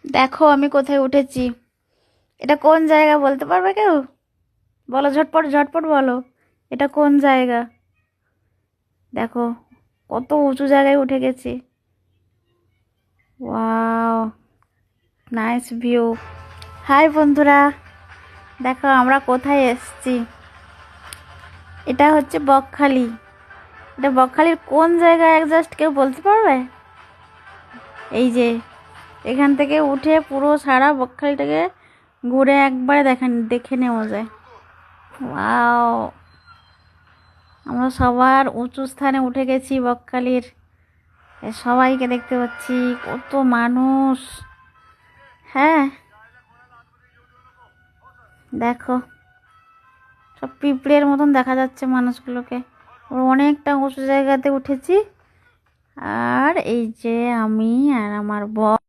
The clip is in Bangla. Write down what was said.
দেখো আমি কোথায় উঠেছি। এটা কোন জায়গা বলতে পারবে কেউ? বলো, ঝটপট ঝটপট বলো। এটা কোন জায়গা? দেখো, কত উঁচু জায়গায় উঠে গেছি। Wow, nice view. হাই বন্ধুরা, দেখো আমরা কোথায় এসেছি। এটা হচ্ছে বকখালি। এটা বকখালির কোন জায়গায় জাস্ট কেউ বলতে পারবে? এই যে এখান থেকে উঠে পুরো সারা বকখালিটাকে ঘুরে একবারে দেখে নেওয়া যায়। ওয়াও, আমরা সবার উঁচু স্থানে উঠে গেছি বকখালির। সবাইকে দেখতে পাচ্ছি, কত মানুষ। হ্যাঁ, দেখো সব পিঁপড়ের মতন দেখা যাচ্ছে মানুষগুলোকে। অনেকটা উঁচু জায়গাতে উঠেছি। আর এই যে আমি আর আমার বর